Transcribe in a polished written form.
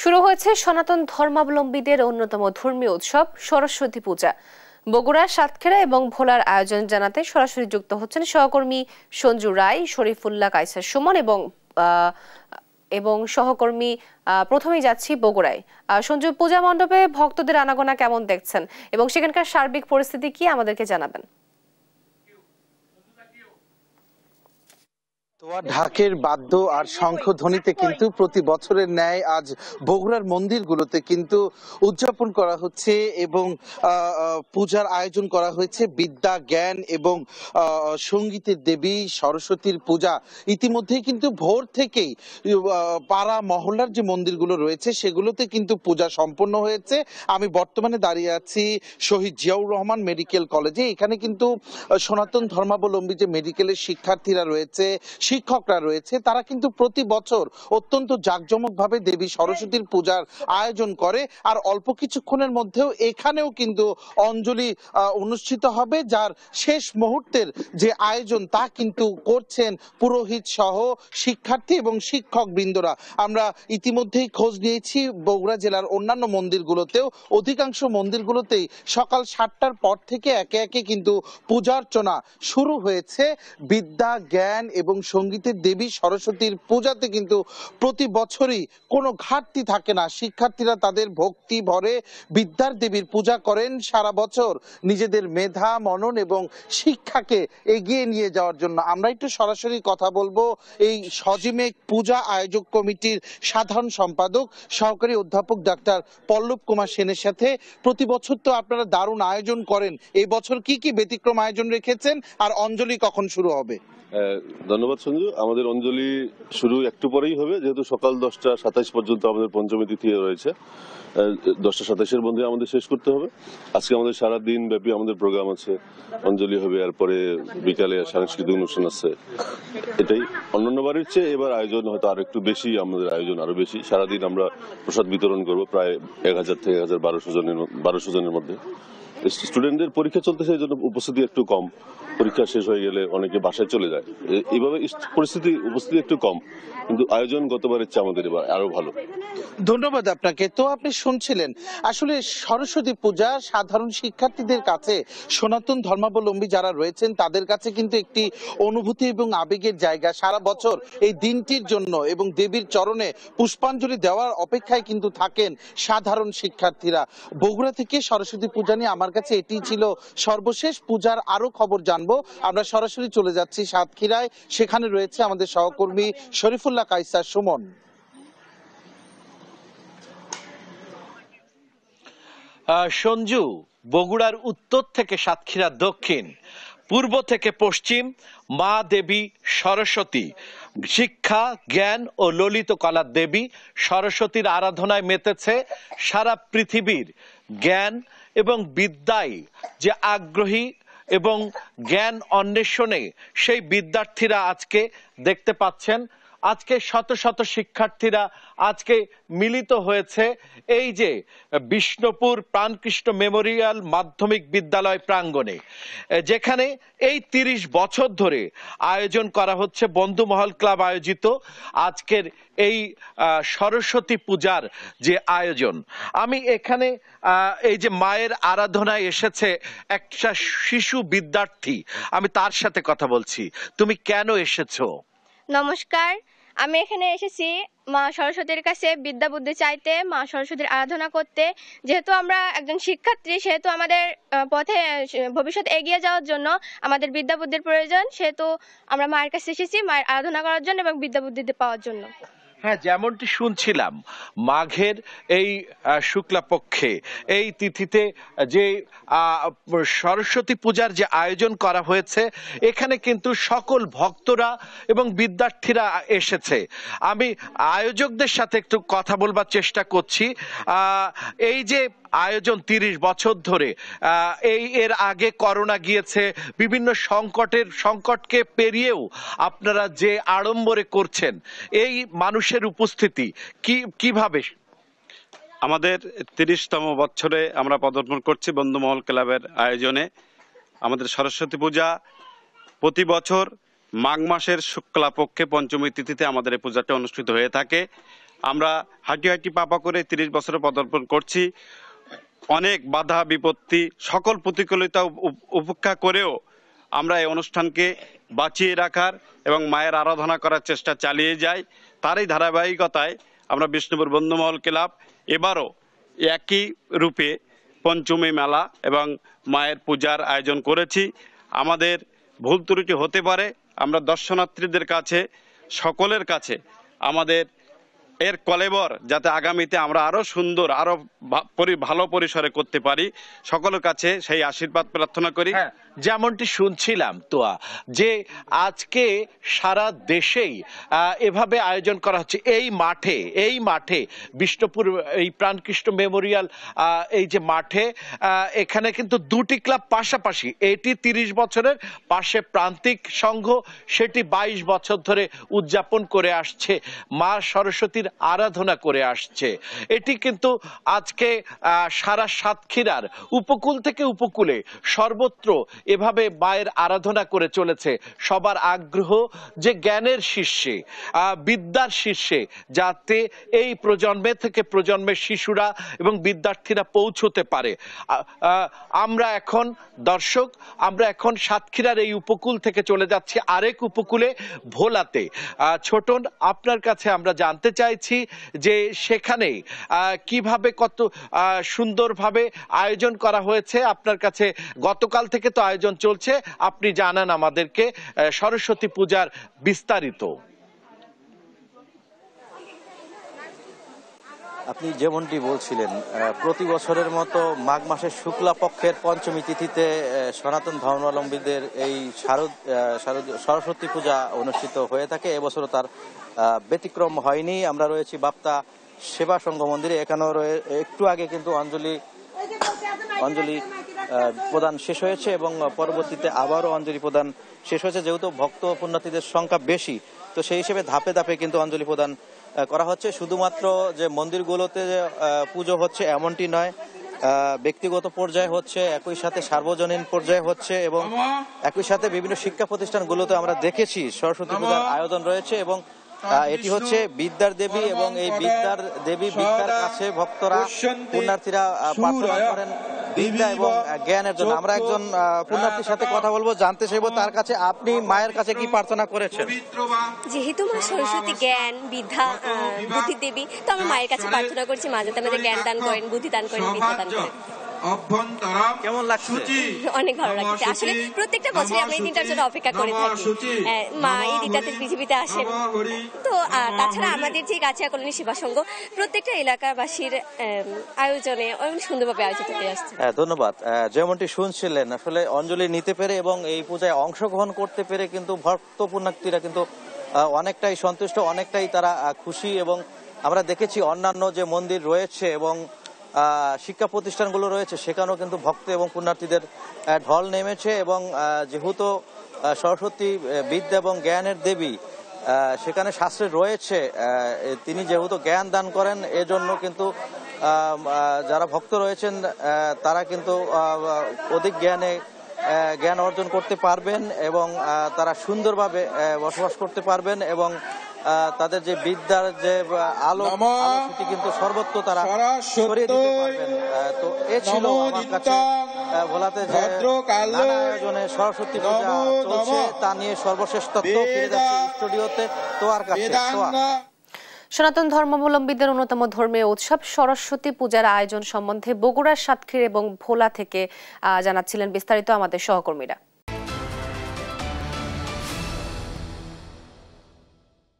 শুরু হয়েছে সনাতন ধর্মাবলম্বীদের অন্যতম ধর্মীয় উৎসব সরস্বতী পূজা। বগুড়া, সাতক্ষীরা এবং ভোলার আয়োজন জানাতে সরাসরি যুক্ত হচ্ছেন সহকর্মী সঞ্জু রায়, শরীফুল্লাহ, কায়সার সুমন এবং সহকর্মী। প্রথমেই যাচ্ছি বগুড়ায়। সঞ্জু, পূজা মণ্ডপে ভক্তদের আনাগোনা কেমন দেখছেন এবং সেখানকার সার্বিক পরিস্থিতি কি আমাদেরকে জানাবেন? ঢাকের বাদ্য আর শঙ্খধ্বনিতে কিন্তু প্রতি বছরের ন্যায় আজ বগুড়ার মন্দিরগুলোতে কিন্তু উদযাপন করা হচ্ছে এবং পূজার আয়োজন করা হয়েছে। বিদ্যা, জ্ঞান এবং সঙ্গীতের দেবী সরস্বতীর পূজা ইতিমধ্যেই কিন্তু ভোর থেকেই পাড়া মহল্লার যে মন্দিরগুলো রয়েছে সেগুলোতে কিন্তু পূজা সম্পন্ন হয়েছে। আমি বর্তমানে দাঁড়িয়ে আছি শহীদ জিয়াউর রহমান মেডিকেল কলেজে। এখানে কিন্তু সনাতন ধর্মাবলম্বী যে মেডিকেলের শিক্ষার্থীরা রয়েছে, শিক্ষকরা রয়েছে, তারা কিন্তু প্রতি বছর অত্যন্ত জাঁকজমকভাবে দেবী সরস্বতীর পূজার আয়োজন করে। আর অল্প কিছুক্ষণের মধ্যেও এখানেও কিন্তু অঞ্জলি অনুষ্ঠিত হবে, যার শেষ মুহূর্তের যে আয়োজন তা কিন্তু করছেন পুরোহিত সহ শিক্ষার্থী এবং শিক্ষক বৃন্দরা। আমরা ইতিমধ্যেই খোঁজ নিয়েছি বগুড়া জেলার অন্যান্য মন্দিরগুলোতেও, অধিকাংশ মন্দিরগুলোতেই সকাল 7টার পর থেকে একে একে কিন্তু পূজার্চনা শুরু হয়েছে। বিদ্যা, জ্ঞান এবং সঙ্গীতের দেবী সরস্বতীর পূজাতে কিন্তু প্রতি বছরই কোনো ঘাটতি থাকে না। শিক্ষার্থীরা তাদের ভক্তি ভরে বিদ্যার দেবীর পূজা করেন সারা বছর নিজেদের মেধা, মনন এবং শিক্ষাকে এগিয়ে নিয়ে যাওয়ার জন্য। আমরা একটু সরাসরি কথা বলবো এই সজিমেক পূজা আয়োজক কমিটির সাধারণ সম্পাদক সহকারী অধ্যাপক ডাক্তার পল্লব কুমার সেনের সাথে। প্রতি বছর তো আপনারা দারুণ আয়োজন করেন, এই বছর কি কি ব্যতিক্রম আয়োজন রেখেছেন আর অঞ্জলি কখন শুরু হবে? ধন্যবাদ সঞ্জু। আমাদের অঞ্জলি শুরু একটু পরেই হবে, যেহেতু সকাল 10টা 27 পর্যন্ত আমাদের পঞ্চমী তিথি রয়েছে। 10টা 27-এর মধ্যে আমাদের শেষ করতে হবে। আজকে আমাদের সারা দিন ব্যাপী আমাদের প্রোগ্রাম আছে, অঞ্জলি হবে, এরপরে বিকালে সাংস্কৃতিক অনুষ্ঠান আছে। এটাই অন্যান্য বারের চেয়ে এবার আয়োজন হয়তো আরো একটু বেশি, আমাদের আয়োজন আরো বেশি। সারাদিন আমরা প্রসাদ বিতরণ করব প্রায় 1000 থেকে 1200 জনের মধ্যে। স্টুডেন্টদের পরীক্ষা চলতেছে, এই জন্য উপস্থিতি একটু কম। পরীক্ষা শেষ হয়ে গেলে অনেকে বাসায় চলে যায়, এইভাবে উপস্থিতি একটু কম, কিন্তু আয়োজন গতবারের চেয়ে আমাদের এবার আরো ভালো। ধন্যবাদ আপনাকে। তো আপনি শুনছিলেন আসলে সরস্বতী পূজা সাধারণ শিক্ষার্থীদের কাছে, সনাতন ধর্মাবলম্বী যারা রয়েছেন তাদের কাছে কিন্তু একটি অনুভূতি এবং আবেগের জায়গা। সারা বছর এই দিনটির জন্য এবং দেবীর চরণে পুষ্পাঞ্জলি দেওয়ার অপেক্ষায় কিন্তু থাকেন সাধারণ শিক্ষার্থীরা। বগুড়া থেকে সরস্বতী পূজা নিয়ে আমার কাছে এটি ছিল সর্বশেষ। পূজার আরো খবর জানবো আমরা সরাসরি চলে যাচ্ছি সাতক্ষীরায়, সেখানে রয়েছে আমাদের সহকর্মী শরীফুল্লাহ, কায়সার সুমন। সঞ্জু, বগুড়ার উত্তর থেকে সাতক্ষীরা দক্ষিণ, পূর্ব থেকে পশ্চিম, মা দেবী সরস্বতী, শিক্ষা, জ্ঞান ও ললিত কলার দেবী সরস্বতীর আরাধনায় মেতেছে সারা পৃথিবীর জ্ঞান এবং বিদ্যায় যে আগ্রহী এবং জ্ঞান অন্বেষণে সেই বিদ্যার্থীরা আজকে দেখতে পাচ্ছেন। আজকে শত শত শিক্ষার্থীরা আজকে মিলিত হয়েছে এই যে বিষ্ণুপুর প্রাণকৃষ্ণ মেমোরিয়াল মাধ্যমিক বিদ্যালয় প্রাঙ্গণে, যেখানে এই 30 বছর ধরে আয়োজন করা হচ্ছে বন্ধুমহল ক্লাব আয়োজিত আজকের এই সরস্বতী পূজার যে আয়োজন। আমি এখানে এই যে মায়ের আরাধনায় এসেছে একটা শিশু বিদ্যার্থী, আমি তার সাথে কথা বলছি। তুমি কেন এসেছো? নমস্কার, আমি এখানে এসেছি মা সরস্বতীর কাছে বিদ্যা বুদ্ধি চাইতে, মা সরস্বতীর আরাধনা করতে। যেহেতু আমরা একজন শিক্ষার্থী, সেহেতু আমাদের পথে ভবিষ্যৎ এগিয়ে যাওয়ার জন্য আমাদের বিদ্যা বুদ্ধির প্রয়োজন, সেহেতু আমরা মায়ের কাছে এসেছি মায়ের আরাধনা করার জন্য এবং বিদ্যা বুদ্ধি পাওয়ার জন্য। হ্যাঁ, যেমনটি শুনছিলাম মাঘের এই শুক্লাপক্ষে এই তিথিতে যে সরস্বতী পূজার যে আয়োজন করা হয়েছে, এখানে কিন্তু সকল ভক্তরা এবং বিদ্যার্থীরা এসেছে। আমি আয়োজকদের সাথে একটু কথা বলবার চেষ্টা করছি। এই যে আয়োজন 30 বছর ধরে, এর আগে করোনা গিয়েছে, বিভিন্ন সংকটকে পেরিয়েও আপনারা যে আড়ম্বরে করছেন, এই মানুষের উপস্থিতি কিভাবে? আমাদের 30তম বছরে আমরা পদার্পণ করছি বন্ধুমহল ক্লাবের আয়োজনে। আমাদের সরস্বতী পূজা প্রতি বছর মাঘ মাসের শুক্লাপক্ষে পঞ্চমী তিথিতে আমাদের এই পূজাটা অনুষ্ঠিত হয়ে থাকে। আমরা হাঁটি হাঁটি পাপা করে 30 বছরে পদার্পণ করছি। অনেক বাধা বিপত্তি সকল প্রতিকূলতা উপেক্ষা করেও আমরা এই অনুষ্ঠানকে বাঁচিয়ে রাখার এবং মায়ের আরাধনা করার চেষ্টা চালিয়ে যাই। তারই ধারাবাহিকতায় আমরা বিষ্ণুপুর বন্ধুমহল ক্লাব এবারও একই রূপে পঞ্চমী মেলা এবং মায়ের পূজার আয়োজন করেছি। আমাদের ভুল ত্রুটি হতে পারে, আমরা দর্শনার্থীদের কাছে সকলের কাছে আমাদের এর কলেবর যাতে আগামীতে আমরা আরো সুন্দর আরো ভালো পরিসরে করতে পারি, সকলের কাছে সেই আশীর্বাদ প্রার্থনা করি। যেমনটি শুনছিলাম তোয়া, যে আজকে সারা দেশেই এভাবে আয়োজন করা হচ্ছে এই মাঠে বিষ্ণুপুর এই প্রাণকৃষ্ণ মেমোরিয়াল এই যে মাঠে, এখানে কিন্তু দুটি ক্লাব পাশাপাশি, এটি 30 বছরের, পাশে প্রান্তিক সংঘ সেটি 22 বছর ধরে উদযাপন করে আসছে, মা সরস্বতীর আরাধনা করে আসছে। এটি কিন্তু আজকে সারা সাতক্ষীরার উপকূল থেকে উপকূলে সর্বত্র এভাবে মায়ের আরাধনা করে চলেছে। সবার আগ্রহ যে জ্ঞানের শীর্ষে, বিদ্যার শীর্ষে যাতে এই প্রজন্মে থেকে প্রজন্মের শিশুরা এবং বিদ্যার্থীরা পৌঁছতে পারে। আমরা এখন দর্শক, আমরা এখন সাতক্ষীরার এই উপকূল থেকে চলে যাচ্ছি আরেক উপকূলে, ভোলাতে। ছোটন, আপনার কাছে আমরা জানতে চাইছি যে সেখানে কিভাবে কত সুন্দরভাবে আয়োজন করা হয়েছে। আপনার কাছে গতকাল থেকে তো আয়োজন চলছে, আপনি জানান আমাদেরকে সরস্বতী পূজার বিস্তারিত। আপনি যেমনটি বলছিলেন, প্রতি বছরের মতো মাঘ মাসের শুক্লা পক্ষের পঞ্চমী তিথিতে সনাতন ধর্মাবলম্বীদের এই সরস্বতী পূজা অনুষ্ঠিত হয়ে থাকে। এবছরও তার ব্যতিক্রম হয়নি। আমরা রয়েছি বাপ্তা সেবা সংঘ মন্দিরে। এখানেও একটু আগে কিন্তু অঞ্জলি প্রদান শেষ হয়েছে এবং পরবর্তীতে আবারও অঞ্জলি প্রদান শেষ হয়েছে। যেহেতু ভক্ত পুণ্যার্থীদের সংখ্যা বেশি, তো সেই হিসেবে ধাপে ধাপে কিন্তু অঞ্জলি প্রদান করা হচ্ছে। শুধুমাত্র যে মন্দিরগুলোতে পুজো হচ্ছে এমনটি নয়, ব্যক্তিগত পর্যায়ে হচ্ছে, একই সাথে সার্বজনীন পর্যায়ে হচ্ছে এবং একই সাথে বিভিন্ন শিক্ষা প্রতিষ্ঠানগুলোতে আমরা দেখেছি সরস্বতী পূজার আয়োজন রয়েছে। এবং এটি হচ্ছে বিদ্যার দেবী এবং এই বিদ্যার দেবী বিদ্যার কাছে ভক্তরা পুণ্যার্থীরা প্রার্থনা করেন বিদ্যা এবং জ্ঞানের জন্য। আমরা একজন পুণ্যার্থীর সাথে কথা বলবো, জানতে চাইবো তার কাছে, আপনি মায়ের কাছে কি প্রার্থনা করেছেন? যেহেতু মা সরস্বতী জ্ঞান বিদ্যা বুদ্ধির দেবী, তো আমরা মায়ের কাছে প্রার্থনা করছি মা যাতে আমাদের জ্ঞান দান করেন, বুদ্ধি দান করেন, বিদ্যা দান করেন। কেমন লাগছে? অনেক ভালো লাগছে। আসলে প্রত্যেকটা বছরে আমরা এই দিনটার জন্য অপেক্ষা করে থাকি। মা এই দিনটাতে পৃথিবীতে আসেন। তো তাছাড়া আমাদের যে গাছিয়া কলোনি সেবা সংঘ প্রত্যেকটা এলাকাবাসীর আয়োজনে অনেক সুন্দরভাবে আয়োজিত হয়ে আসছে। ধন্যবাদ। যেমনটি শুনছিলেন, আসলে অঞ্জলি নিতে পেরে এবং এই পূজায় অংশগ্রহণ করতে পেরে কিন্তু ভক্ত পুণ্যার্থীরা কিন্তু অনেকটাই সন্তুষ্ট, অনেকটাই তারা খুশি। এবং আমরা দেখেছি অন্যান্য যে মন্দির রয়েছে এবং শিক্ষা প্রতিষ্ঠানগুলো রয়েছে সেখানেও কিন্তু ভক্ত এবং পুণ্যার্থীদের ঢল নেমেছে। এবং যেহেতু সরস্বতী বিদ্যা এবং জ্ঞানের দেবী, সেখানে শাস্ত্রে রয়েছে তিনি যেহেতু জ্ঞান দান করেন, এজন্য কিন্তু যারা ভক্ত রয়েছেন তারা কিন্তু অধিক জ্ঞান অর্জন করতে পারবেন এবং তারা সুন্দরভাবে বসবাস করতে পারবেন এবং তাদের যে বিদ্যার যে আলো সেটি কিন্তু সর্বত্র তারা ছড়িয়ে দিতে পারবেন। তো এ ছিল আমার কাছে ভোলাতে যে নানা আয়োজনে সরস্বতী পূজা চলছে তা নিয়ে সর্বশেষ তথ্য। ফিরে যাচ্ছি স্টুডিওতে তোয়ার কাছে। সনাতন ধর্মাবলম্বীদের অন্যতম ধর্মীয় উৎসব সরস্বতী পূজার আয়োজন সম্বন্ধে বগুড়ার সাতক্ষীরা এবং ভোলা থেকে জানাচ্ছিলেন বিস্তারিত আমাদের সহকর্মীরা।